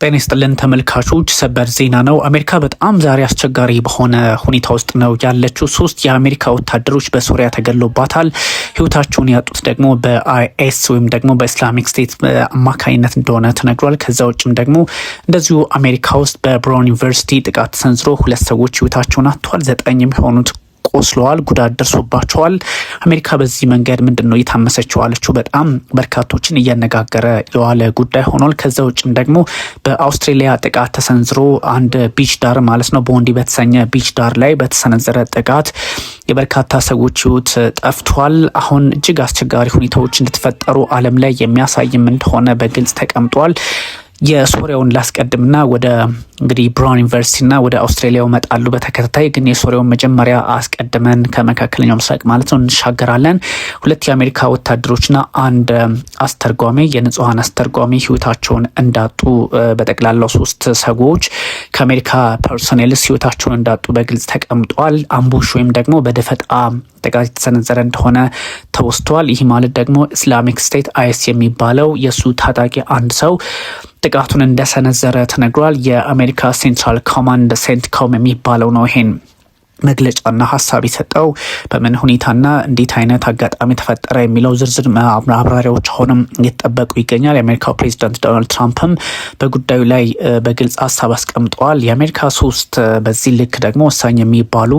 ጤና ይስጥልን ተመልካቾች፣ ሰበር ዜና ነው። አሜሪካ በጣም ዛሬ አስቸጋሪ በሆነ ሁኔታ ውስጥ ነው ያለችው። 3 የአሜሪካ ወታደሮች በሶሪያ ተገሎባታል። ህይወታቸውን ያጡት ደግሞ በአይኤስ ወይም ደግሞ በኢስላሚክ ስቴት አማካኝነት እንደሆነ ተነግሯል። ከዛ ውጭም ደግሞ እንደዚሁ አሜሪካ ውስጥ በብራውን ዩኒቨርሲቲ ጥቃት ተሰንዝሮ 2 ሰዎች ህይወታቸውን አጥተዋል። 9 የሚሆኑት ቆስለዋል፣ ጉዳት ደርሶባቸዋል። አሜሪካ በዚህ መንገድ ምንድነው የታመሰችው አለችው በጣም በርካቶችን እያነጋገረ የዋለ ጉዳይ ሆኗል። ከዛ ውጭም ደግሞ በአውስትራሊያ ጥቃት ተሰንዝሮ አንድ ቢች ዳር ማለት ነው ቦንዲ በተሰኘ ቢች ዳር ላይ በተሰነዘረ ጥቃት የበርካታ ሰዎች ህይወት ጠፍቷል። አሁን እጅግ አስቸጋሪ ሁኔታዎች እንድትፈጠሩ ዓለም ላይ የሚያሳይም እንደሆነ በግልጽ ተቀምጧል። የሶሪያውን ላስቀድምና ወደ እንግዲህ ብራውን ዩኒቨርሲቲና ወደ አውስትራሊያው መጣሉ በተከታታይ ግን የሶሪያውን መጀመሪያ አስቀድመን ከመካከለኛው ምስራቅ ማለት ነው እንሻገራለን። 2 የአሜሪካ ወታደሮችና አንድ አስተርጓሚ የንጹሃን አስተርጓሚ ህይወታቸውን እንዳጡ በጠቅላላው 3 ሰዎች ከአሜሪካ ፐርሶኔልስ ህይወታቸውን እንዳጡ በግልጽ ተቀምጧል። አምቡሽ ወይም ደግሞ በደፈጣ ጥቃት የተሰነዘረ እንደሆነ ተወስቷል። ይህ ማለት ደግሞ ኢስላሚክ ስቴት አይኤስ የሚባለው የሱ ታጣቂ አንድ ሰው ጥቃቱን እንደሰነዘረ ተነግሯል። የአሜሪካ ሴንትራል ኮማንድ ሴንትኮም የሚባለው ነው ይሄን መግለጫና ሀሳብ የሰጠው። በምን ሁኔታና እንዴት አይነት አጋጣሚ ተፈጠረ የሚለው ዝርዝር ማብራሪያዎች አሁንም እየተጠበቁ ይገኛል። የአሜሪካው ፕሬዚዳንት ዶናልድ ትራምፕም በጉዳዩ ላይ በግልጽ ሀሳብ አስቀምጠዋል። የአሜሪካ 3 በዚህ ልክ ደግሞ ወሳኝ የሚባሉ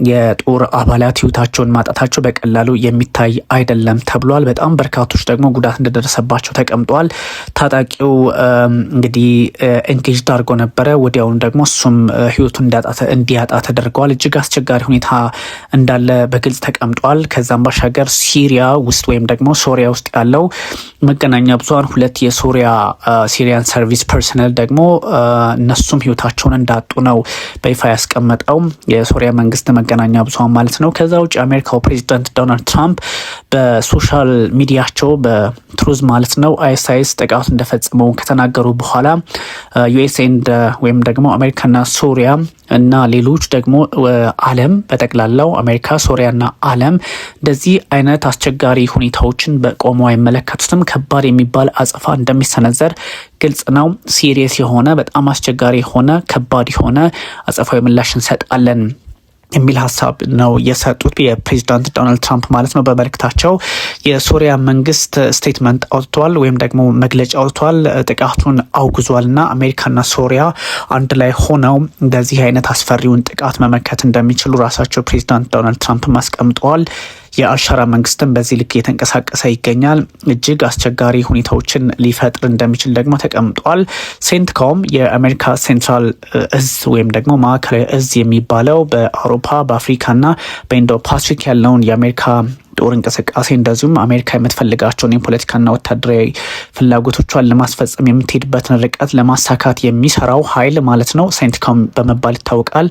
የጦር አባላት ህይወታቸውን ማጣታቸው በቀላሉ የሚታይ አይደለም ተብሏል። በጣም በርካቶች ደግሞ ጉዳት እንደደረሰባቸው ተቀምጧል። ታጣቂው እንግዲህ ኤንጌጅ አድርጎ ነበረ። ወዲያውኑ ደግሞ እሱም ህይወቱን እንዲያጣ ተደርገዋል። እጅግ አስቸጋሪ ሁኔታ እንዳለ በግልጽ ተቀምጧል። ከዛም ባሻገር ሲሪያ ውስጥ ወይም ደግሞ ሶሪያ ውስጥ ያለው መገናኛ ብዙሃን 2 የሶሪያ ሲሪያን ሰርቪስ ፐርሰናል ደግሞ እነሱም ህይወታቸውን እንዳጡ ነው በይፋ ያስቀመጠው የሶሪያ መንግስት መገናኛ ብዙሃን ማለት ነው። ከዛ ውጭ የአሜሪካው ፕሬዚዳንት ዶናልድ ትራምፕ በሶሻል ሚዲያቸው በትሩዝ ማለት ነው አይኤስ ጥቃቱ እንደፈጸመው ከተናገሩ በኋላ ዩኤስኤንድ ወይም ደግሞ አሜሪካና ሶሪያ እና ሌሎች ደግሞ ዓለም በጠቅላላው አሜሪካ፣ ሶሪያና ዓለም እንደዚህ አይነት አስቸጋሪ ሁኔታዎችን በቆመው አይመለከቱትም። ከባድ የሚባል አጸፋ እንደሚሰነዘር ግልጽ ነው። ሲሪየስ የሆነ በጣም አስቸጋሪ የሆነ ከባድ የሆነ አጸፋዊ ምላሽ እንሰጣለን የሚል ሀሳብ ነው የሰጡት የፕሬዚዳንት ዶናልድ ትራምፕ ማለት ነው። በመልእክታቸው የሶሪያ መንግስት ስቴትመንት አውጥቷል ወይም ደግሞ መግለጫ አውጥቷል። ጥቃቱን አውግዟልና አሜሪካና ሶሪያ አንድ ላይ ሆነው እንደዚህ አይነት አስፈሪውን ጥቃት መመከት እንደሚችሉ ራሳቸው ፕሬዚዳንት ዶናልድ ትራምፕ አስቀምጠዋል። የአልሻራ መንግስትም በዚህ ልክ እየተንቀሳቀሰ ይገኛል። እጅግ አስቸጋሪ ሁኔታዎችን ሊፈጥር እንደሚችል ደግሞ ተቀምጧል። ሴንትኮም የአሜሪካ ሴንትራል እዝ ወይም ደግሞ ማዕከላዊ እዝ የሚባለው በአውሮፓ በአፍሪካና በኢንዶ ፓሲፊክ ያለውን የአሜሪካ ጦር እንቅስቃሴ እንደዚሁም አሜሪካ የምትፈልጋቸውን የፖለቲካና ወታደራዊ ፍላጎቶቿን ለማስፈጸም የምትሄድበትን ርቀት ለማሳካት የሚሰራው ኃይል ማለት ነው ሴንትኮም በመባል ይታወቃል።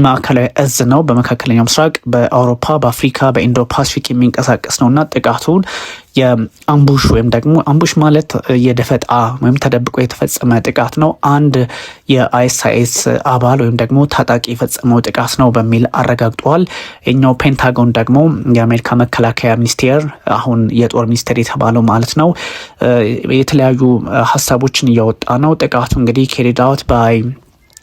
ማዕከላዊ እዝ ነው። በመካከለኛው ምስራቅ፣ በአውሮፓ፣ በአፍሪካ፣ በኢንዶ ፓሲፊክ የሚንቀሳቀስ ነውና ጥቃቱን የአምቡሽ ወይም ደግሞ አምቡሽ ማለት የደፈጣ ወይም ተደብቆ የተፈጸመ ጥቃት ነው። አንድ የአይኤስ አባል ወይም ደግሞ ታጣቂ የፈጸመው ጥቃት ነው በሚል አረጋግጧል። የኛው ፔንታጎን ደግሞ የአሜሪካ መከላከያ ሚኒስቴር አሁን የጦር ሚኒስቴር የተባለው ማለት ነው የተለያዩ ሀሳቦችን እያወጣ ነው። ጥቃቱ እንግዲህ carried out by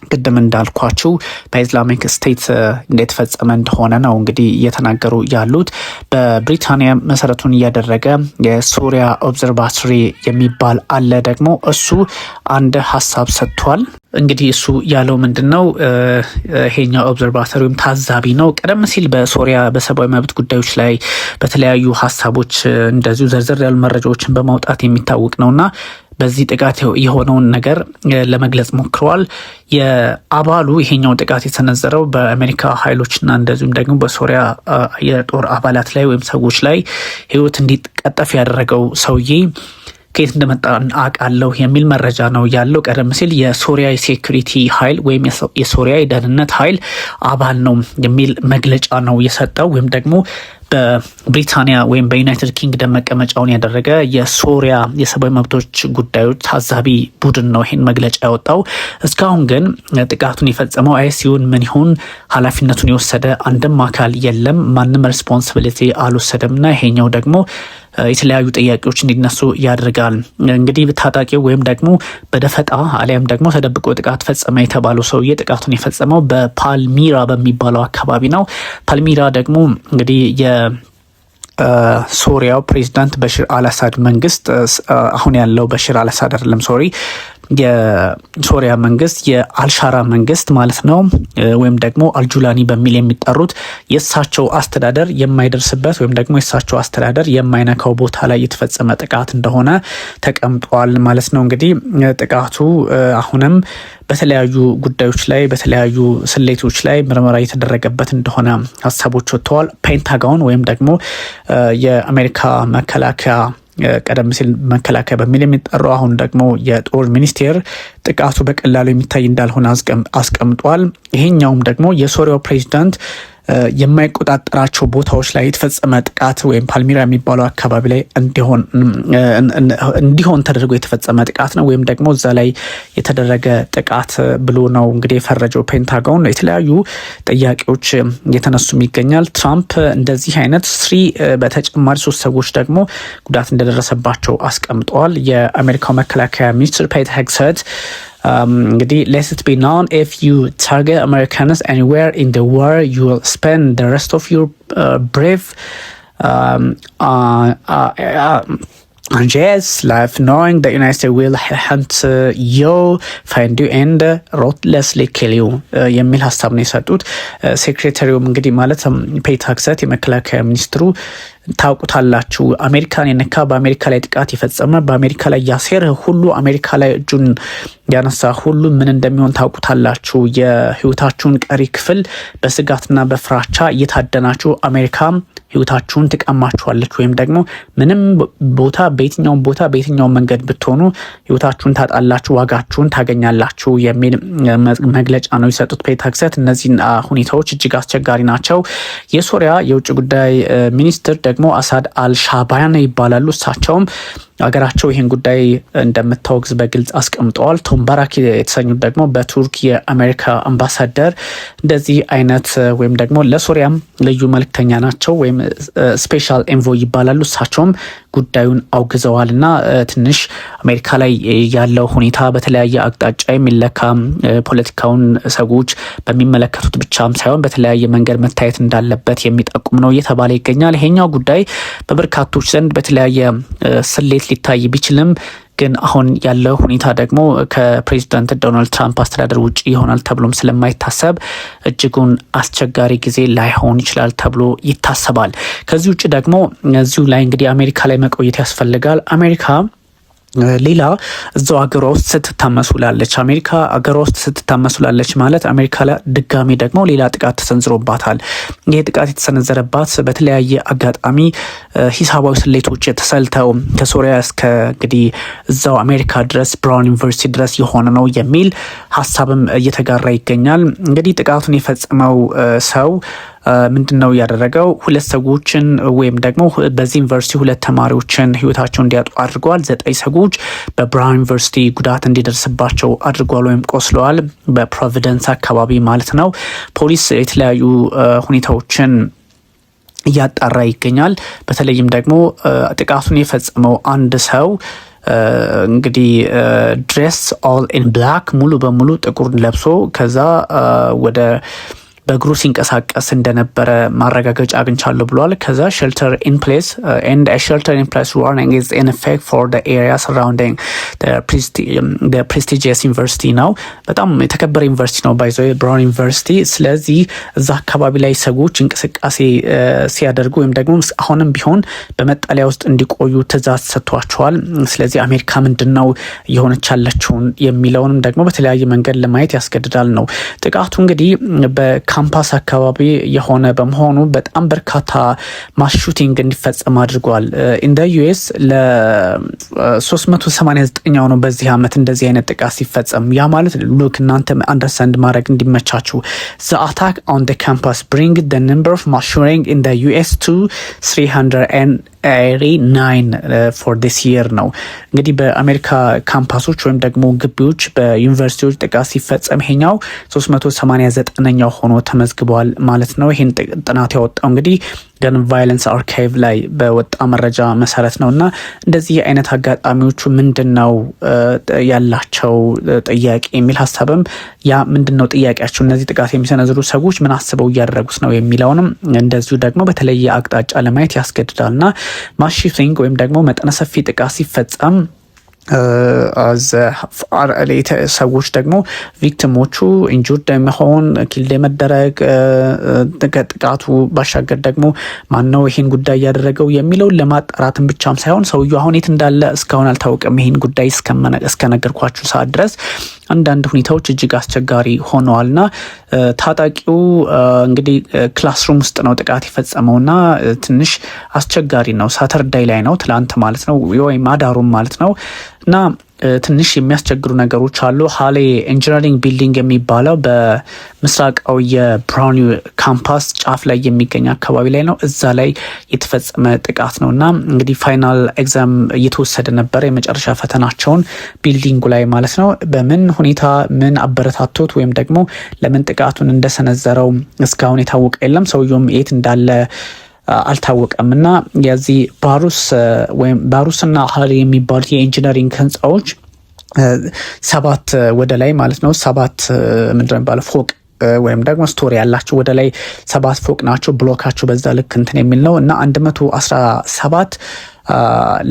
ቅድም እንዳልኳችሁ በኢስላሚክ ስቴት እንደተፈጸመ እንደሆነ ነው እንግዲህ እየተናገሩ ያሉት። በብሪታንያ መሰረቱን እያደረገ የሶሪያ ኦብዘርቫቶሪ የሚባል አለ ደግሞ እሱ አንድ ሀሳብ ሰጥቷል። እንግዲህ እሱ ያለው ምንድነው? ይሄኛው ኦብዘርቫቶሪ ወይም ታዛቢ ነው። ቀደም ሲል በሶሪያ በሰብአዊ መብት ጉዳዮች ላይ በተለያዩ ሀሳቦች እንደዚሁ ዘርዘር ያሉ መረጃዎችን በማውጣት የሚታወቅ ነውና በዚህ ጥቃት የሆነውን ነገር ለመግለጽ ሞክረዋል። የአባሉ ይሄኛው ጥቃት የተሰነዘረው በአሜሪካ ኃይሎችና እንደዚሁም ደግሞ በሶሪያ የጦር አባላት ላይ ወይም ሰዎች ላይ ህይወት እንዲቀጠፍ ያደረገው ሰውዬ ከየት እንደመጣ አውቃለሁ የሚል መረጃ ነው ያለው። ቀደም ሲል የሶሪያ የሴኩሪቲ ኃይል ወይም የሶሪያ የደህንነት ኃይል አባል ነው የሚል መግለጫ ነው የሰጠው። ወይም ደግሞ በብሪታንያ ወይም በዩናይትድ ኪንግደም መቀመጫውን ያደረገ የሶሪያ የሰብአዊ መብቶች ጉዳዮች ታዛቢ ቡድን ነው ይህን መግለጫ ያወጣው። እስካሁን ግን ጥቃቱን የፈጸመው አይኤስ ይሁን ምን ይሁን ኃላፊነቱን የወሰደ አንድም አካል የለም። ማንም ሬስፖንሲቢሊቲ አልወሰደምና ይሄኛው ደግሞ የተለያዩ ጥያቄዎች እንዲነሱ ያደርጋል። እንግዲህ ታጣቂው ወይም ደግሞ በደፈጣ አሊያም ደግሞ ተደብቆ ጥቃት ፈጸመ የተባለው ሰውዬ ጥቃቱን የፈጸመው በፓልሚራ በሚባለው አካባቢ ነው። ፓልሚራ ደግሞ እንግዲህ ሶሪያው ፕሬዚዳንት በሽር አልአሳድ መንግስት አሁን ያለው በሽር አልአሳድ አይደለም፣ የሶሪያ መንግስት የአልሻራ መንግስት ማለት ነው፣ ወይም ደግሞ አልጁላኒ በሚል የሚጠሩት የእሳቸው አስተዳደር የማይደርስበት ወይም ደግሞ የእሳቸው አስተዳደር የማይነካው ቦታ ላይ የተፈጸመ ጥቃት እንደሆነ ተቀምጧል ማለት ነው። እንግዲህ ጥቃቱ አሁንም በተለያዩ ጉዳዮች ላይ በተለያዩ ስሌቶች ላይ ምርመራ የተደረገበት እንደሆነ ሀሳቦች ወጥተዋል። ፔንታጎን ወይም ደግሞ የአሜሪካ መከላከያ ቀደም ሲል መከላከያ በሚል የሚጠራው አሁን ደግሞ የጦር ሚኒስቴር ጥቃቱ በቀላሉ የሚታይ እንዳልሆነ አስቀምጧል። ይሄኛውም ደግሞ የሶሪያው ፕሬዚዳንት የማይቆጣጠራቸው ቦታዎች ላይ የተፈጸመ ጥቃት ወይም ፓልሚራ የሚባለው አካባቢ ላይ እንዲሆን ተደርጎ የተፈጸመ ጥቃት ነው ወይም ደግሞ እዛ ላይ የተደረገ ጥቃት ብሎ ነው እንግዲህ የፈረጀው ፔንታጎን። የተለያዩ ጥያቄዎች እየተነሱም ይገኛል። ትራምፕ እንደዚህ አይነት በተጨማሪ 3 ሰዎች ደግሞ ጉዳት እንደደረሰባቸው አስቀምጠዋል። የአሜሪካው መከላከያ ሚኒስትር ፔት ሄግሴት እንግዲህ let it be known if you target Americans anywhere in the world you will spend the rest of your brave Yes, life knowing the United States will hunt you, find you and ruthlessly kill you የሚል ሀሳብ ነው የሰጡት። ሴክሬታሪውም እንግዲህ ማለት ፔት ሄግሴት የመከላከያ ሚኒስትሩ ታውቁታላችሁ፣ አሜሪካን የነካ በአሜሪካ ላይ ጥቃት የፈጸመ በአሜሪካ ላይ ያሴረ ሁሉ አሜሪካ ላይ እጁን ያነሳ ሁሉ ምን እንደሚሆን ታውቁታላችሁ። የህይወታችሁን ቀሪ ክፍል በስጋትና በፍራቻ እየታደናችሁ አሜሪካ ህይወታችሁን ትቀማችኋለች ወይም ደግሞ ምንም ቦታ በየትኛውም መንገድ ብትሆኑ ህይወታችሁን ታጣላችሁ፣ ዋጋችሁን ታገኛላችሁ የሚል መግለጫ ነው የሰጡት ፔት ሄግሴት። እነዚህ ሁኔታዎች እጅግ አስቸጋሪ ናቸው። የሶሪያ የውጭ ጉዳይ ሚኒስትር ደግሞ አሳድ አልሻባያን ይባላሉ። እሳቸውም ሀገራቸው ይህን ጉዳይ እንደምታወግዝ በግልጽ አስቀምጠዋል። ቶም ባራክ የተሰኙት ደግሞ በቱርክ የአሜሪካ አምባሳደር እንደዚህ አይነት ወይም ደግሞ ለሶሪያም ልዩ መልክተኛ ናቸው ወይም ስፔሻል ኤንቮይ ይባላሉ። እሳቸውም ጉዳዩን አውግዘዋል እና ትንሽ አሜሪካ ላይ ያለው ሁኔታ በተለያየ አቅጣጫ የሚለካ ፖለቲካውን ሰዎች በሚመለከቱት ብቻም ሳይሆን በተለያየ መንገድ መታየት እንዳለበት የሚጠቁም ነው እየተባለ ይገኛል። ይሄኛው ጉዳይ በበርካቶች ዘንድ በተለያየ ስሌት ሊታይ ቢችልም ግን አሁን ያለው ሁኔታ ደግሞ ከፕሬዚዳንት ዶናልድ ትራምፕ አስተዳደር ውጪ ይሆናል ተብሎም ስለማይታሰብ እጅጉን አስቸጋሪ ጊዜ ላይሆን ይችላል ተብሎ ይታሰባል። ከዚህ ውጪ ደግሞ እዚሁ ላይ እንግዲህ አሜሪካ ላይ መቆየት ያስፈልጋል። አሜሪካ ሌላ እዛው ሀገሯ ውስጥ ስትታመሱላለች። አሜሪካ ሀገሯ ውስጥ ስትታመሱላለች ማለት አሜሪካ ላይ ድጋሚ ደግሞ ሌላ ጥቃት ተሰንዝሮባታል። ይህ ጥቃት የተሰነዘረባት በተለያየ አጋጣሚ ሂሳባዊ ስሌቶች ተሰልተው ከሶሪያ እስከ እንግዲህ እዛው አሜሪካ ድረስ ብራውን ዩኒቨርሲቲ ድረስ የሆነ ነው የሚል ሀሳብም እየተጋራ ይገኛል። እንግዲህ ጥቃቱን የፈጸመው ሰው ምንድነው ያደረገው? 2 ሰዎችን ወይም ደግሞ በዚህ ዩኒቨርሲቲ 2 ተማሪዎችን ህይወታቸውን እንዲያጡ አድርገዋል። 9 ሰዎች በብራውን ዩኒቨርሲቲ ጉዳት እንዲደርስባቸው አድርጓል ወይም ቆስለዋል፣ በፕሮቪደንስ አካባቢ ማለት ነው። ፖሊስ የተለያዩ ሁኔታዎችን እያጣራ ይገኛል። በተለይም ደግሞ ጥቃቱን የፈጸመው አንድ ሰው እንግዲህ ድሬስ ኦል ኢን ብላክ ሙሉ በሙሉ ጥቁር ለብሶ ከዛ ወደ በእግሩ ሲንቀሳቀስ እንደነበረ ማረጋገጫ አግኝቻለሁ ብሏል። ከዛ ሼልተር ኢን ፕሌስ ኤንድ ሼልተር ኢን ፕሌስ ዋርኒንግ ኢዝ ኢን ኢፌክት ፎር ዘ ኤሪያ ሰራውንዲንግ ዘ ፕሬስቲጂየስ ዩኒቨርሲቲ ነው። በጣም የተከበረ ዩኒቨርሲቲ ነው ባይ ዘ ወይ ብራውን ዩኒቨርሲቲ። ስለዚህ እዛ አካባቢ ላይ ሰዎች እንቅስቃሴ ሲያደርጉ ወይም ደግሞ አሁንም ቢሆን በመጠለያ ውስጥ እንዲቆዩ ትዕዛዝ ሰጥቷቸዋል። ስለዚህ አሜሪካ ምንድነው የሆነች ያለችውን የሚለውንም ደግሞ በተለያየ መንገድ ለማየት ያስገድዳል ነው። ጥቃቱ እንግዲህ ካምፓስ አካባቢ የሆነ በመሆኑ በጣም በርካታ ማስ ሹቲንግ እንዲፈጸም አድርጓል። እንደ ዩኤስ ለ389ኛው ነው በዚህ ዓመት እንደዚህ አይነት ጥቃት ሲፈጸም። ያ ማለት ሉክ እናንተ አንደርስታንድ ማድረግ እንዲመቻችሁ the attack on the campus bring the number of mass shooting in the US to 389 for this year ነው። እንግዲህ በአሜሪካ ካምፓሶች ወይም ደግሞ ግቢዎች በዩኒቨርሲቲዎች ጥቃት ሲፈጸም ይሄኛው 389ኛው ሆኖ ተመዝግበዋል ማለት ነው። ይህን ጥናት ያወጣው እንግዲህ ገን ቫይለንስ አርካይቭ ላይ በወጣ መረጃ መሰረት ነውና እንደዚህ አይነት አጋጣሚዎቹ ምንድነው ያላቸው ጥያቄ የሚል ሀሳብም ያ ምንድነው ጥያቄያቸው እነዚህ ጥቃት የሚሰነዝሩ ሰዎች ምን አስበው እያደረጉት ነው የሚለውንም እንደዚሁ ደግሞ በተለየ አቅጣጫ ለማየት ያስገድዳልና ማስ ሹቲንግ ወይም ደግሞ መጠነ ሰፊ ጥቃት ሲፈጸም ሰዎች ደግሞ ቪክቲሞቹ ኢንጁርድ መሆን ኪልድ መደረግ ጥቃቱ ባሻገር ደግሞ ማነው ይሄን ጉዳይ ያደረገው የሚለው ለማጣራትም ብቻም ሳይሆን ሰውየው አሁን የት እንዳለ እስካሁን አልታወቀም። ይሄን ጉዳይ እስከነገርኳችሁ ሰዓት ድረስ አንዳንድ ሁኔታዎች እጅግ አስቸጋሪ ሆነዋልና ታጣቂው እንግዲህ ክላስሩም ውስጥ ነው ጥቃት የፈጸመውና ትንሽ አስቸጋሪ ነው። ሳተርዳይ ላይ ነው ትላንት ማለት ነው ወይም አዳሩም ማለት ነው እና ትንሽ የሚያስቸግሩ ነገሮች አሉ። ሃሌ ኢንጂነሪንግ ቢልዲንግ የሚባለው በምስራቃዊ የብራውን ካምፓስ ጫፍ ላይ የሚገኝ አካባቢ ላይ ነው። እዛ ላይ የተፈጸመ ጥቃት ነው እና እንግዲህ ፋይናል ኤግዛም እየተወሰደ ነበር፣ የመጨረሻ ፈተናቸውን ቢልዲንጉ ላይ ማለት ነው። በምን ሁኔታ ምን አበረታቶት ወይም ደግሞ ለምን ጥቃቱን እንደሰነዘረው እስካሁን የታወቀ የለም። ሰውየውም የት እንዳለ አልታወቀም እና የዚህ ባሩስና ሃሌ የሚባሉት የኢንጂነሪንግ ህንፃዎች 7 ወደ ላይ ማለት ነው 7 ምንድነው የሚባለው ፎቅ ወይም ደግሞ ስቶሪ ያላቸው ወደ ላይ 7 ፎቅ ናቸው። ብሎካቸው በዛ ልክ እንትን የሚል ነው እና 117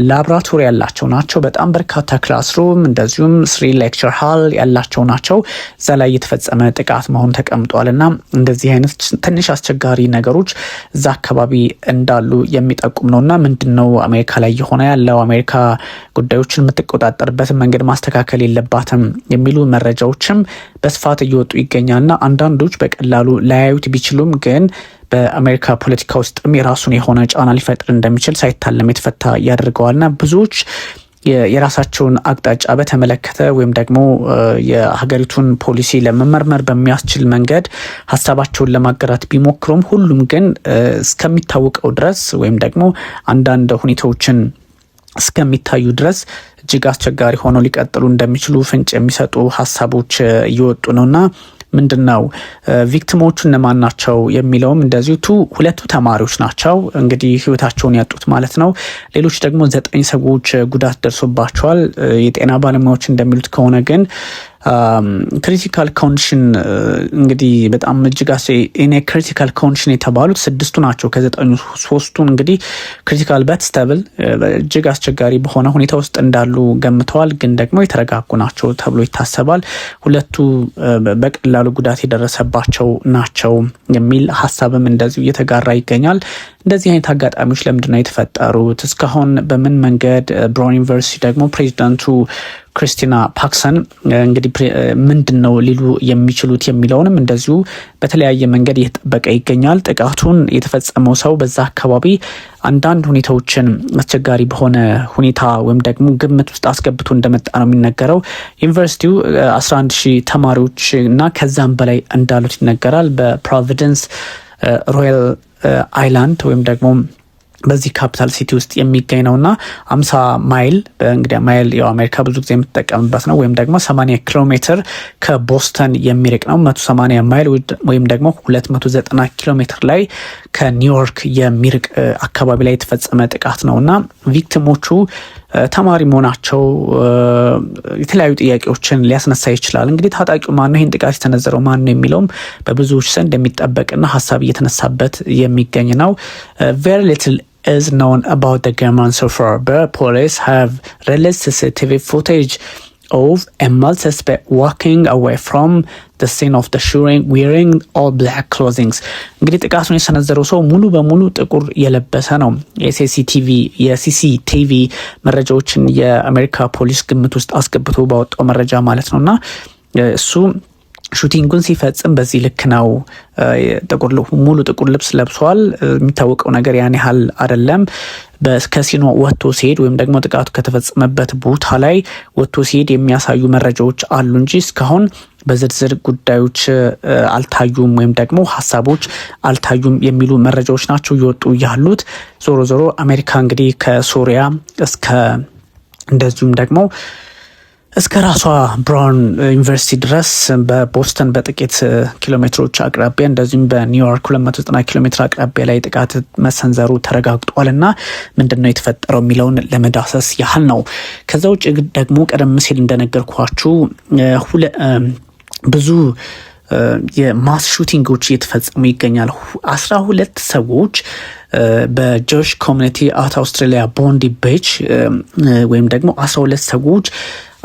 ላብራቶሪ ያላቸው ናቸው። በጣም በርካታ ክላስሩም እንደዚሁም 3 ሌክቸር ሃል ያላቸው ናቸው። እዛ ላይ የተፈጸመ ጥቃት መሆኑ ተቀምጧል እና እንደዚህ አይነት ትንሽ አስቸጋሪ ነገሮች እዛ አካባቢ እንዳሉ የሚጠቁም ነው እና ምንድነው አሜሪካ ላይ የሆነ ያለው አሜሪካ ጉዳዮችን የምትቆጣጠርበትን መንገድ ማስተካከል የለባትም የሚሉ መረጃዎችም በስፋት እየወጡ ይገኛልና አንዳንዶች በቀላሉ ላያዩት ቢችሉም ግን በአሜሪካ ፖለቲካ ውስጥም የራሱን የሆነ ጫና ሊፈጥር እንደሚችል ሳይታለም የተፈታ ያደርገዋልና ብዙዎች የራሳቸውን አቅጣጫ በተመለከተ ወይም ደግሞ የሀገሪቱን ፖሊሲ ለመመርመር በሚያስችል መንገድ ሀሳባቸውን ለማጋራት ቢሞክሩም ሁሉም ግን እስከሚታወቀው ድረስ ወይም ደግሞ አንዳንድ ሁኔታዎችን እስከሚታዩ ድረስ እጅግ አስቸጋሪ ሆነው ሊቀጥሉ እንደሚችሉ ፍንጭ የሚሰጡ ሀሳቦች እየወጡ ነውና ምንድነው ቪክቲሞቹ እነማን ናቸው የሚለውም እንደዚሁ ሁለቱ ተማሪዎች ናቸው እንግዲህ ህይወታቸውን ያጡት ማለት ነው። ሌሎች ደግሞ 9 ሰዎች ጉዳት ደርሶባቸዋል። የጤና ባለሙያዎች እንደሚሉት ከሆነ ግን ክሪቲካል ኮንዲሽን እንግዲህ በጣም እጅግ ክሪቲካል ኮንዲሽን የተባሉት 6 ናቸው። ከ9 3ቱ እንግዲህ ክሪቲካል በት ስታብል እጅግ አስቸጋሪ በሆነ ሁኔታ ውስጥ እንዳሉ ገምተዋል። ግን ደግሞ የተረጋጉ ናቸው ተብሎ ይታሰባል። 2ቱ በቀላሉ ጉዳት የደረሰባቸው ናቸው የሚል ሀሳብም እንደዚሁ እየተጋራ ይገኛል። እንደዚህ አይነት አጋጣሚዎች ለምንድነው የተፈጠሩት? እስካሁን በምን መንገድ ብራውን ዩኒቨርሲቲ ደግሞ ፕሬዚዳንቱ ክሪስቲና ፓክሰን እንግዲህ ምንድነው ሊሉ የሚችሉት የሚለውንም እንደዚሁ በተለያየ መንገድ እየተጠበቀ ይገኛል። ጥቃቱን የተፈጸመው ሰው በዛ አካባቢ አንዳንድ ሁኔታዎችን አስቸጋሪ በሆነ ሁኔታ ወይም ደግሞ ግምት ውስጥ አስገብቶ እንደመጣ ነው የሚነገረው። ዩኒቨርሲቲው 11,000 ተማሪዎች እና ከዛም በላይ እንዳሉት ይነገራል። በፕሮቪደንስ ሮያል አይላንድ ወይም ደግሞ በዚህ ካፒታል ሲቲ ውስጥ የሚገኝ ነውና 50 ማይል እንግዲህ ማይል ያው አሜሪካ ብዙ ጊዜ የምትጠቀምበት ነው ወይም ደግሞ 80 ኪሎ ሜትር ከቦስተን የሚርቅ ነው። 180 ማይል ወይም ደግሞ 290 ኪሎ ሜትር ላይ ከኒውዮርክ የሚርቅ አካባቢ ላይ የተፈጸመ ጥቃት ነውና ቪክቲሞቹ ተማሪ መሆናቸው የተለያዩ ጥያቄዎችን ሊያስነሳ ይችላል። እንግዲህ ታጣቂው ማን ነው፣ ይህን ጥቃት የተነዘረው ማን ነው የሚለውም በብዙዎች ዘንድ የሚጠበቅና ሀሳብ እየተነሳበት የሚገኝ ነው። very little is known about the gunman so far, but police have released CCTV footage of a male suspect walking away from the scene of the shooting wearing all black clothing. እንግዲህ ጥቃቱን የሰነዘረው ሰው ሙሉ በሙሉ ጥቁር የለበሰ ነው። የሲሲቲቪ መረጃዎችን የአሜሪካ ፖሊስ ግምት ውስጥ አስገብቶ ባወጣው መረጃ ማለት ነውና እሱ ሹቲንጉን ሲፈጽም በዚህ ልክ ነው። ሙሉ ጥቁር ልብስ ለብሷል። የሚታወቀው ነገር ያን ያህል አይደለም። ከሲኖ ወጥቶ ሲሄድ ወይም ደግሞ ጥቃቱ ከተፈጸመበት ቦታ ላይ ወጥቶ ሲሄድ የሚያሳዩ መረጃዎች አሉ እንጂ እስካሁን በዝርዝር ጉዳዮች አልታዩም ወይም ደግሞ ሀሳቦች አልታዩም የሚሉ መረጃዎች ናቸው እየወጡ ያሉት። ዞሮ ዞሮ አሜሪካ እንግዲህ ከሶሪያ እስከ እንደዚሁም ደግሞ እስከ ራሷ ብራውን ዩኒቨርሲቲ ድረስ በቦስተን በጥቂት ኪሎሜትሮች አቅራቢያ እንደዚሁም በኒውዮርክ 290 ኪሎ ሜትር አቅራቢያ ላይ ጥቃት መሰንዘሩ ተረጋግጧልና ምንድነው የተፈጠረው የሚለውን ለመዳሰስ ያህል ነው። ከዛ ውጭ ደግሞ ቀደም ሲል እንደነገርኳችሁ ብዙ የማስ ሹቲንጎች እየተፈጸሙ ይገኛል። 12 ሰዎች በጆሽ ኮሚኒቲ አት አውስትራሊያ ቦንዲ ቤች ወይም ደግሞ 12 ሰዎች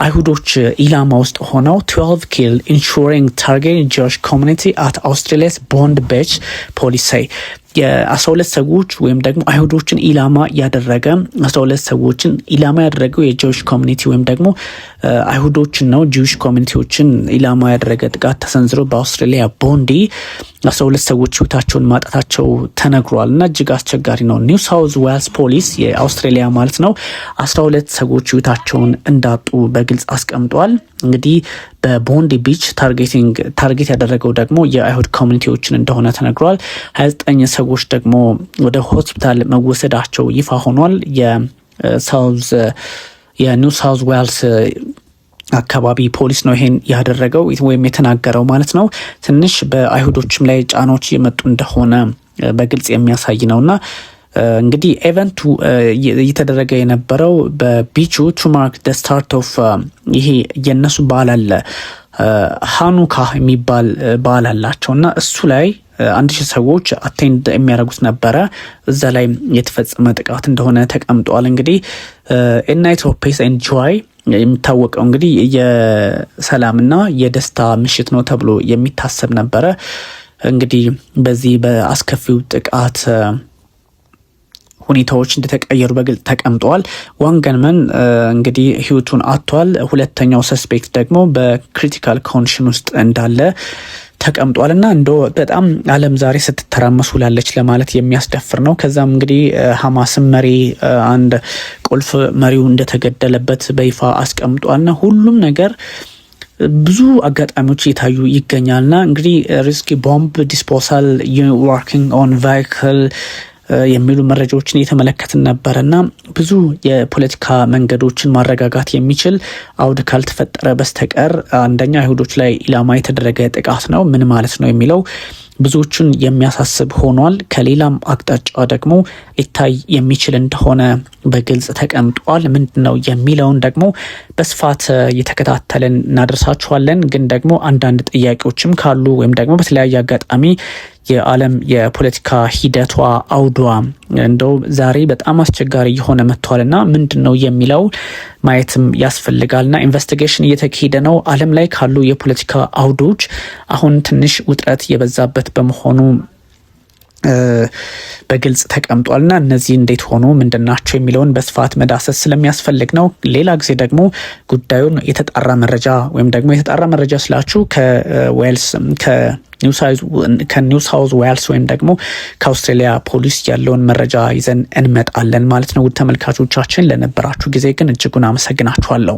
አይሁዶች ኢላማ ውስጥ ሆነው 12 kill ensuring target Jewish community at Australia's Bond Beach ፖሊስ ሳይ የ12 ሰዎች ወይም ደግሞ አይሁዶችን ኢላማ ያደረገ 12 ሰዎችን ኢላማ ያደረገው የጆሽ ኮሚኒቲ ወይም ደግሞ አይሁዶችን ነው። ጂዊሽ ኮሚኒቲዎችን ኢላማ ያደረገ ጥቃት ተሰንዝሮ በአውስትራሊያ ቦንዲ 12 ሰዎች ህይወታቸውን ማጣታቸው ተነግሯል እና እጅግ አስቸጋሪ ነው። ኒው ሳውዝ ዌልስ ፖሊስ የአውስትራሊያ ማለት ነው 12 ሰዎች ህይወታቸውን እንዳጡ በግልጽ አስቀምጧል። እንግዲህ በቦንዲ ቢች ታርጌት ያደረገው ደግሞ የአይሁድ ኮሚኒቲዎችን እንደሆነ ተነግሯል። 29 ሰዎች ደግሞ ወደ ሆስፒታል መወሰዳቸው ይፋ ሆኗል። የኒው ሳውዝ ዌልስ አካባቢ ፖሊስ ነው ይሄን ያደረገው ወይም የተናገረው ማለት ነው። ትንሽ በአይሁዶችም ላይ ጫናዎች እየመጡ እንደሆነ በግልጽ የሚያሳይ ነውና እንግዲህ ኢቨንቱ እየተደረገ የነበረው በቢቹ ቱ ማርክ ደ ስታርት ኦፍ ይሄ የነሱ በዓል አለ ሃኑካ የሚባል በዓል አላቸውና እሱ ላይ 1000 ሰዎች አቴንድ የሚያደርጉት ነበረ። እዛ ላይ የተፈጸመ ጥቃት እንደሆነ ተቀምጧል። እንግዲህ ናይት ኦፍ ፒስ ኤንድ ጆይ የሚታወቀው እንግዲህ የሰላምና የደስታ ምሽት ነው ተብሎ የሚታሰብ ነበረ። እንግዲህ በዚህ በአስከፊው ጥቃት ሁኔታዎች እንደተቀየሩ በግልጽ ተቀምጠዋል። ዋን ገንመን እንግዲህ ህይወቱን አጥቷል። ሁለተኛው ሰስፔክት ደግሞ በክሪቲካል ኮንዲሽን ውስጥ እንዳለ ተቀምጧልና እንደው በጣም ዓለም ዛሬ ስትተራመስ ውላለች ለማለት የሚያስደፍር ነው። ከዛም እንግዲህ ሐማስም መሪ አንድ ቁልፍ መሪው እንደተገደለበት በይፋ አስቀምጧልና ሁሉም ነገር ብዙ አጋጣሚዎች እየታዩ ይገኛልና እንግዲህ ሪስኪ ቦምብ ዲስፖሳል ወርኪንግ ኦን ቫይክል የሚሉ መረጃዎችን እየተመለከትን ነበርና ብዙ የፖለቲካ መንገዶችን ማረጋጋት የሚችል አውድ ካልተፈጠረ በስተቀር አንደኛ አይሁዶች ላይ ኢላማ የተደረገ ጥቃት ነው ምን ማለት ነው የሚለው ብዙዎችን የሚያሳስብ ሆኗል። ከሌላም አቅጣጫ ደግሞ ሊታይ የሚችል እንደሆነ በግልጽ ተቀምጧል። ምንድነው የሚለውን ደግሞ በስፋት እየተከታተልን እናደርሳችኋለን። ግን ደግሞ አንዳንድ ጥያቄዎችም ካሉ ወይም ደግሞ በተለያየ አጋጣሚ የዓለም የፖለቲካ ሂደቷ አውዷ እንደው ዛሬ በጣም አስቸጋሪ የሆነ መጥቷልና ምንድነው የሚለው ማየትም ያስፈልጋልና ኢንቨስቲጌሽን እየተካሄደ ነው። ዓለም ላይ ካሉ የፖለቲካ አውዶች አሁን ትንሽ ውጥረት የበዛበት በመሆኑ በግልጽ ተቀምጧልና እነዚህ እንዴት ሆኖ ምንድናቸው የሚለውን በስፋት መዳሰስ ስለሚያስፈልግ ነው። ሌላ ጊዜ ደግሞ ጉዳዩን የተጣራ መረጃ ወይም ደግሞ የተጣራ መረጃ ስላችሁ ከዌልስ ከኒው ሳውዝ ዌልስ ወይም ደግሞ ከአውስትራሊያ ፖሊስ ያለውን መረጃ ይዘን እንመጣለን ማለት ነው። ውድ ተመልካቾቻችን ለነበራችሁ ጊዜ ግን እጅጉን አመሰግናችኋለሁ።